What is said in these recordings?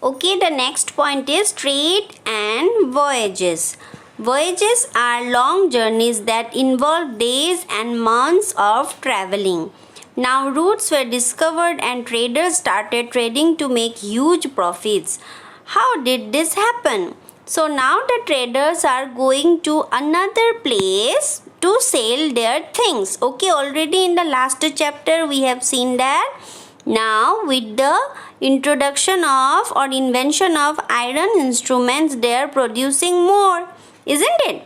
Okay, the next point is trade and voyages. Voyages are long journeys that involve days and months of traveling. Now, routes were discovered and traders started trading to make huge profits. How did this happen? So, now the traders are going to another place to sell their things. Okay, already in the last chapter we have seen that. Now, with the introduction of or invention of iron instruments, they are producing more, isn't it?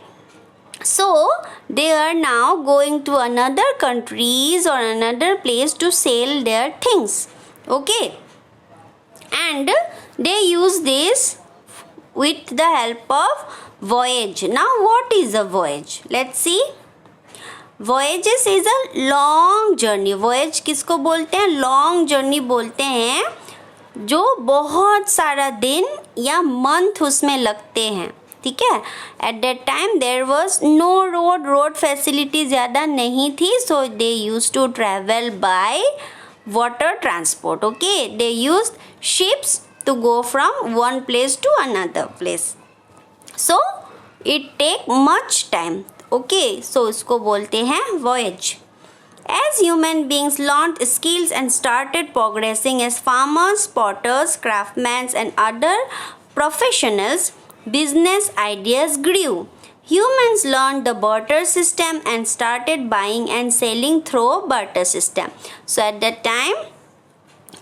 So, they are now going to another countries or another place to sell their things. Okay, and they use this with the help of voyage. Now, what is a voyage? Let's see. Voyages is a long journey. Voyage किसको बोलते हैं? Long journey बोलते हैं जो बहुत सारा दिन या मंथ उसमें लगते हैं. ठीक है. At that time there was no road facility ज़्यादा नहीं थी, so they used to travel by water transport. Okay, they used ships to go from one place to another place. So it take much time. Okay, so इसको बोलते हैं voyage. As human beings learned skills and started progressing as farmers, potters, craftsmen and other professionals, business ideas grew. Humans learned the barter system and started buying and selling through barter system. So at that time,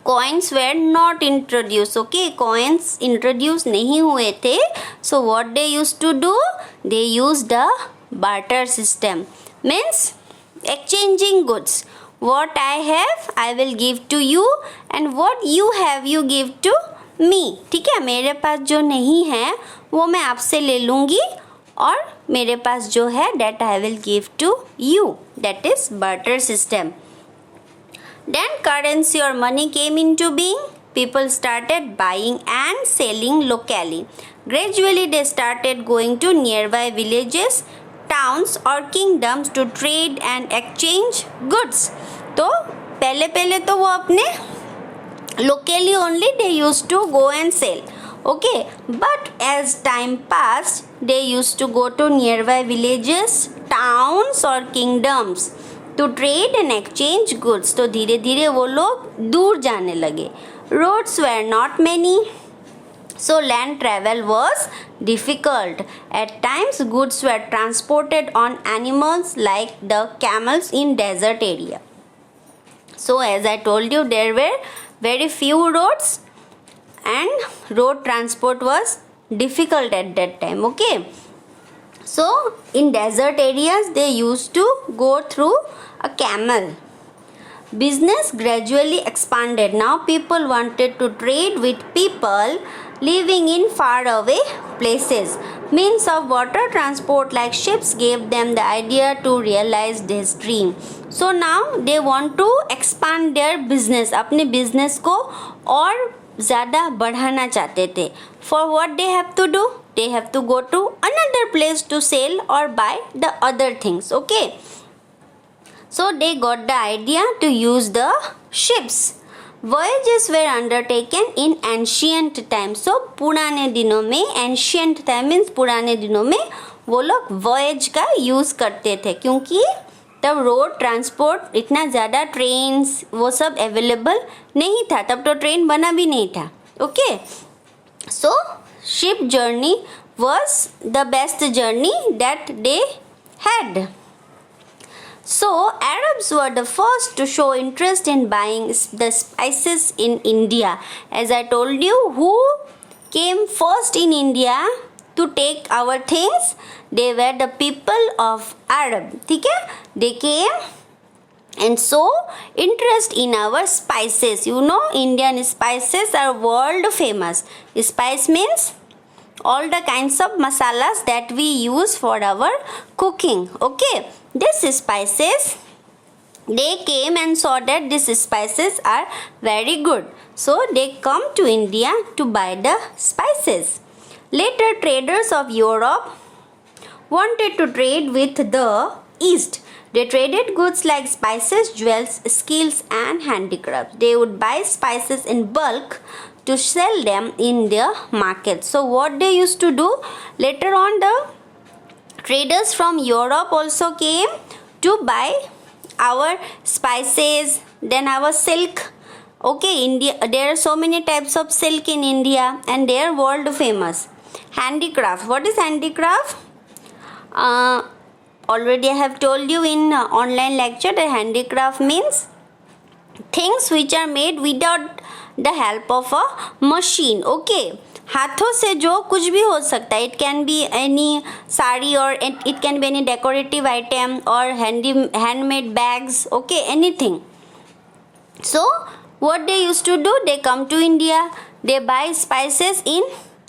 coins were not introduced. Okay, coins introduced नहीं हुए थे. So what they used to do? They used the barter system. Means exchanging goods. What I have, I will give to you, and what you have, you give to me. ठीक है, मेरे पास जो नहीं है वो मैं आपसे ले लूँगी और मेरे पास जो है that I will give to you. That is barter system. Then currency or money came into being. People started buying and selling locally. Gradually they started going to nearby villages, towns or kingdoms to trade and exchange goods. तो पहले तो वो अपने locally only they used to go and sell. Okay, but as time passed, they used to go to nearby villages, towns or kingdoms to trade and exchange goods. तो धीरे धीरे वो लोग दूर जाने लगे. Roads were not many, so land travel was difficult. At times, goods were transported on animals like the camels in desert area. So as I told you, there were very few roads and road transport was difficult at that time. Okay, so in desert areas they used to go through a camel. Business gradually expanded. Now people wanted to trade with people living in faraway places. Means of water transport like ships gave them the idea to realize this dream. So now they want to expand their business. अपने business को और ज़्यादा बढ़ाना चाहते थे. For what they have to do? They have to go to another place to sell or buy the other things. Okay. So they got the idea to use the ships. Voyages were undertaken in ancient times. So पुराने दिनों में, ancient time means पुराने दिनों में वो लोग voyage का use करते थे क्योंकि तब रोड ट्रांसपोर्ट इतना ज़्यादा ट्रेन्स वो सब अवेलेबल नहीं था. तब तो ट्रेन बना भी नहीं था. Okay, so ship journey was the best journey that they had. So Arabs were the first to show interest in buying the spices in India. As I told you, who came first in India to take our things? They were the people of Arab. ठीक है, they came and show interest in our spices. You know, Indian spices are world famous. Spice means all the kinds of masalas that we use for our cooking. Okay, these spices, they came and saw that these spices are very good, so they come to India to buy the spices. Later traders of Europe wanted to trade with the East. They traded goods like spices, jewels, skills and handicrafts. They would buy spices in bulk to sell them in their market. So what they used to do, later on the traders from Europe also came to buy our spices, then our silk. Okay, India, there are so many types of silk in India and they are world famous. Handicraft, what is handicraft? Already I have told you in online lecture that handicraft means things which are made without the help of a machine. Okay, हाथों से जो कुछ भी हो सकता है. It can be any sari or it can be any decorative item or handmade bags. Okay, anything. So what they used to do, they come to India, they buy spices in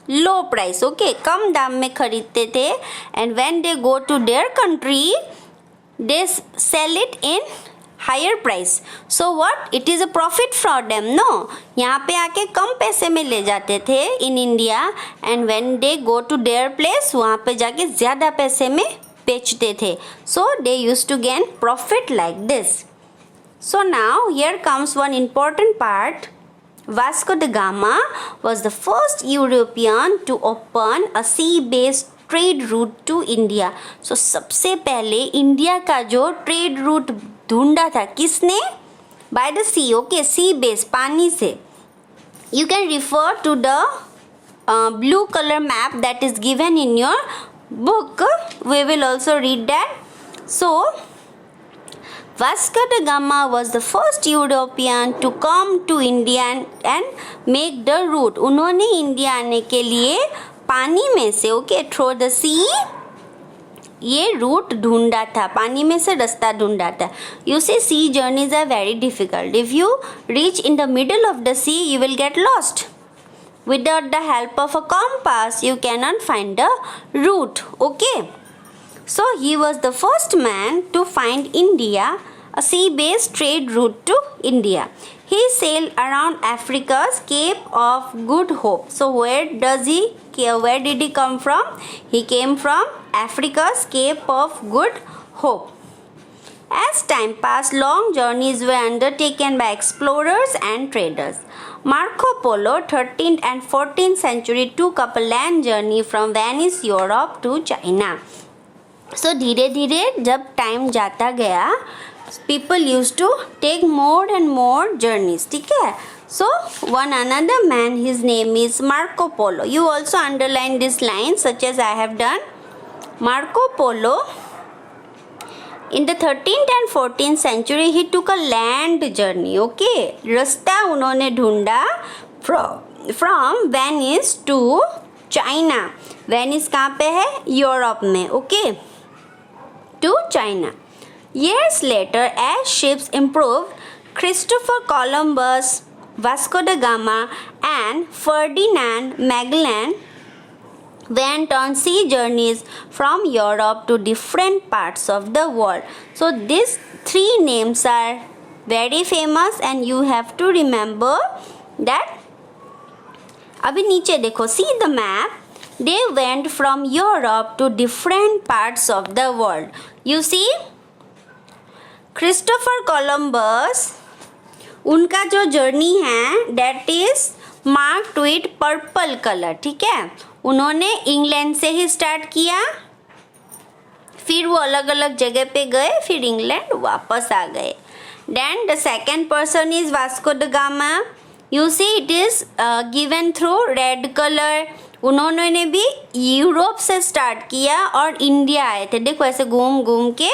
low price. Okay, कम दाम में खरीदते थे and when they go to their country they sell it in higher price. So what, it is a profit for them, no? यहाँ पे आके कम पैसे में ले जाते थे in India and when they go to their place वहाँ पे जाके ज़्यादा पैसे में बेचते थे. So they used to gain profit like this. So now here comes one important part. Vasco da Gama was the first European to open a sea-based trade route to India. So सबसे पहले India का जो trade route ढूंढा था किसने? By the sea. Okay, sea based, पानी से. You can refer to the blue color map that is given in your book. We will also read that. So Vasco da Gama was the first European to come to India and make the route. उन्होंने India आने के लिए पानी में से, okay, through the sea, ये root ढूंढा था, पानी में से रास्ता ढूंढा था. You see, sea journeys are very difficult. If you reach in the middle of the sea, you will get lost. Without the help of a compass, you cannot find the route. Okay. So he was the first man to find India, a sea-based trade route to India. He sailed around Africa's Cape of Good Hope. So where did he come from? He came from Africa's Cape of Good Hope. As time passed, long journeys were undertaken by explorers and traders. Marco Polo, 13th and 14th century, took up a land journey from Venice, Europe to China. So धीरे धीरे जब time जाता गया, people used to take more and more journeys. ठीक है? So one another man, his name is Marco Polo. You also underline this line such as I have done. Marco Polo, in the 13th and 14th century, he took a land journey. Okay, रास्ता उन्होंने ढूंढा from Venice to China. Venice कहाँ पे है? Europe में. Okay. To China. Years later, as ships improved, Christopher Columbus, Vasco da Gama and Ferdinand Magellan went on sea journeys from Europe to different parts of the world. So these three names are very famous and you have to remember that. अभी नीचे देखो, see the map. They went from Europe to different parts of the world. You see, Christopher Columbus, उनका जो journey है that is marked with purple color. ठीक है, उन्होंने England से ही स्टार्ट किया, फिर वो अलग अलग जगह पे गए, फिर इंग्लैंड वापस आ गए. Then the second person is Vasco da Gama. You see it is given through red color. उन्होंने भी यूरोप से स्टार्ट किया और इंडिया आए थे. देखो ऐसे घूम घूम के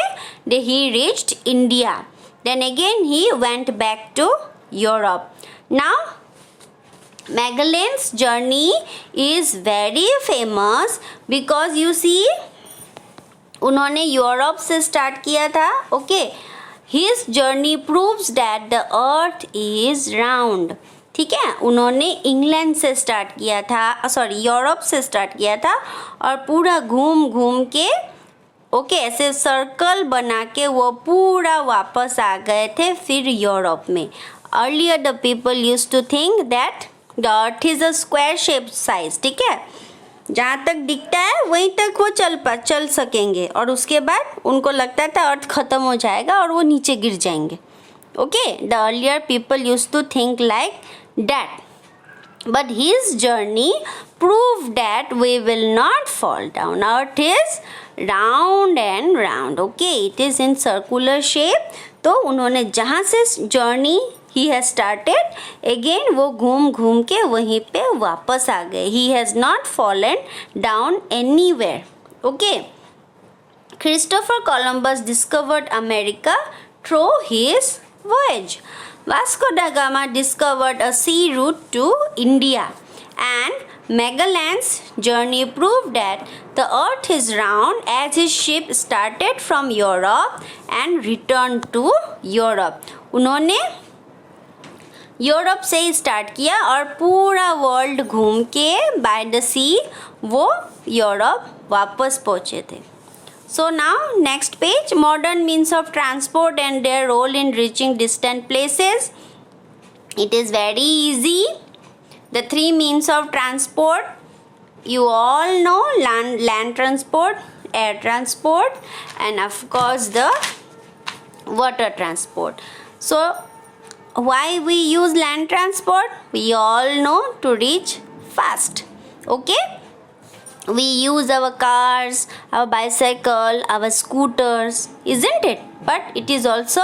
he reached India. Then again he went back to Europe. Now Magellan's journey is very famous because you see उन्होंने यूरोप से स्टार्ट किया था. Okay, his journey proves that the earth is round. ठीक है, उन्होंने इंग्लैंड से start किया था, सॉरी यूरोप से स्टार्ट किया था और पूरा घूम घूम के ओके ऐसे सर्कल बना के वो पूरा वापस आ गए थे फिर यूरोप में. Earlier the people used to think that the earth is a square shape size. ठीक है, जहाँ तक दिखता है वहीं तक वो चल सकेंगे, और उसके बाद उनको लगता था अर्थ खत्म हो जाएगा और वो नीचे गिर जाएंगे. Okay, the earlier people used to think like that, but his journey proved that we will not fall down. Earth is round and round. Okay, it is in circular shape. तो उन्होंने जहाँ से journey he has started, again वो घूम घूम के वहीं पे वापस आ गए. He has not fallen down anywhere. Okay, Christopher Columbus discovered America through his voyage. Vasco da Gama discovered a sea route to India, and Magellan's journey proved that the earth is round, as his ship started from Europe and returned to Europe. उन्होंने Europe से ही start किया और पूरा world घूम के by the सी वो Europe वापस पहुँचे थे. So now next page, modern means of transport and their role in reaching distant places. It is very easy. The three means of transport you all know: land transport, air transport, and of course the water transport. So why we use land transport? We all know, to reach fast. Okay, we use our cars, our bicycle, our scooters, isn't it? But it is also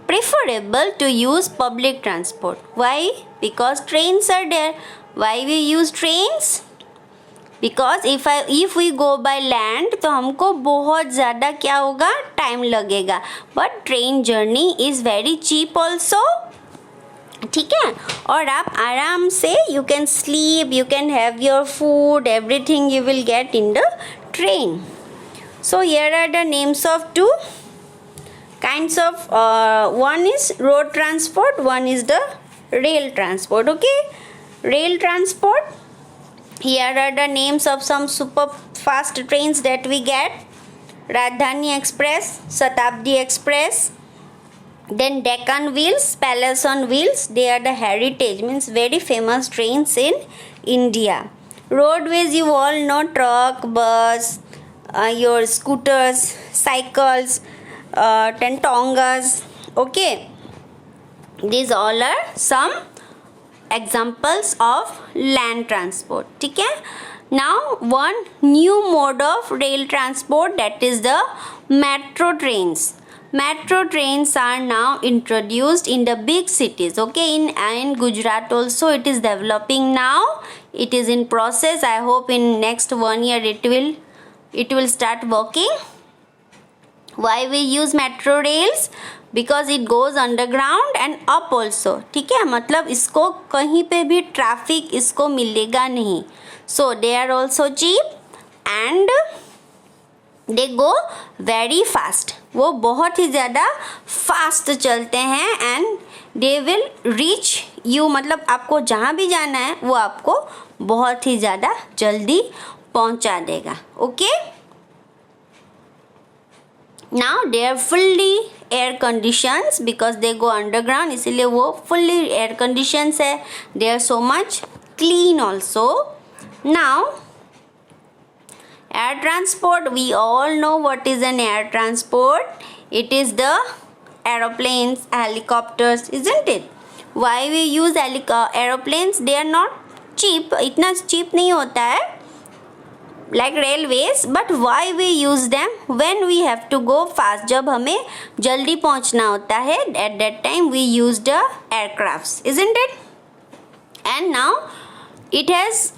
preferable to use public transport. Why? Because trains are there. Why we use trains? Because if we go by land तो हमको बहुत ज़्यादा क्या होगा, time लगेगा. But train journey is very cheap also. ठीक है, और आप आराम से you can sleep, you can have your food, everything you will get in the train. So here are the names of two kinds of one is road transport, one is the rail transport. Okay, rail transport, here are the names of some super fast trains that we get: Rajdhani Express, Shatabdi Express. Then Deccan Wheels, Palace on Wheels, they are the heritage, means very famous trains in India. Roadways you all know: truck, bus, your scooters, cycles, then tongas. Okay, these all are some examples of land transport. ठीक है. Now one new mode of rail transport, that is the metro trains. Metro trains are now introduced in the big cities. Okay, in Gujarat also it is developing now. It is in process. I hope in next 1 year it will start working. Why we use metro rails? Because it goes underground and up also. ठीक है, मतलब इसको कहीं पे भी traffic इसको मिलेगा नहीं. So they are also cheap and they go very fast. वो बहुत ही ज़्यादा फास्ट चलते हैं and they will reach you, मतलब आपको जहाँ भी जाना है वो आपको बहुत ही ज़्यादा जल्दी पहुँचा देगा. Okay, now they are fully air conditions because they go underground, इसीलिए वो fully air conditions है. They are so much clean also. Now air transport, we all know what is an air transport. It is the aeroplanes, helicopters, isn't it? Why we use aeroplanes? They are not cheap, इतना cheap नहीं होता है like railways, but why we use them? When we have to go fast, जब हमें जल्दी पहुंचना होता है, at that time we use the aircrafts, isn't it? And now it has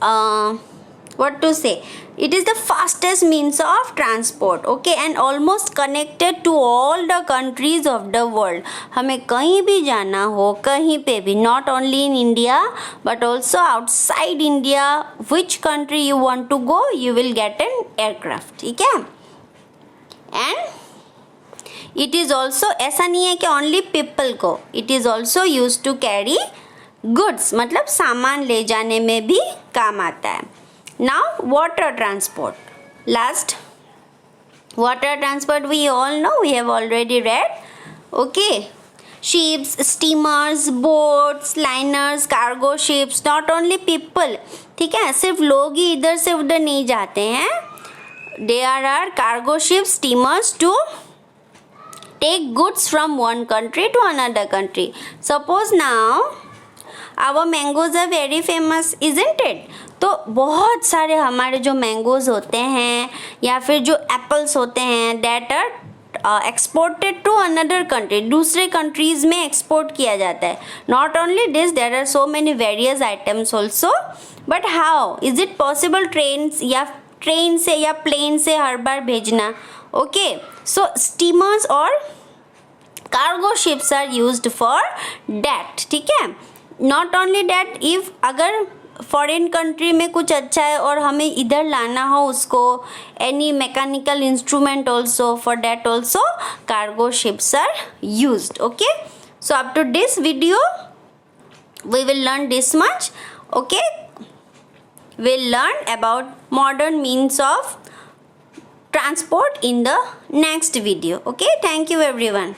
what to say, it is the fastest means of transport. Okay, and almost connected to all the countries of the world. हमें कहीं भी जाना हो, कहीं पे भी, not only in India but also outside India, which country you want to go, you will get an aircraft. ठीक है. And it is also, ऐसा नहीं है कि only people को, it is also used to carry goods, मतलब सामान ले जाने में भी काम आता है. Now water transport. Last, water transport we all know, we have already read. Okay, ships, steamers, boats, liners, cargo ships, not only people. ठीक है, सिर्फ लोग ही इधर से उधर नहीं जाते हैं. There are cargo ships, steamers to take goods from one country to another country. Suppose now our mangoes are very famous, isn't it? तो बहुत सारे हमारे जो मैंगोज होते हैं या फिर जो एप्पल्स होते हैं that are exported to another country, दूसरे कंट्रीज में एक्सपोर्ट किया जाता है. Not only this, there are so many various items also. But how is it possible train से या प्लेन से हर बार भेजना? ओके, सो स्टीमर्स और cargo ships are used for that. ठीक है, नॉट ओनली डैट, इफ अगर फॉरेन कंट्री में कुछ अच्छा है और हमें इधर लाना हो उसको, any mechanical instrument also, for that also cargo ships are used. Okay, so up to this video we will learn this much. Okay, we'll learn about modern means of transport in the next video. Okay, thank you everyone.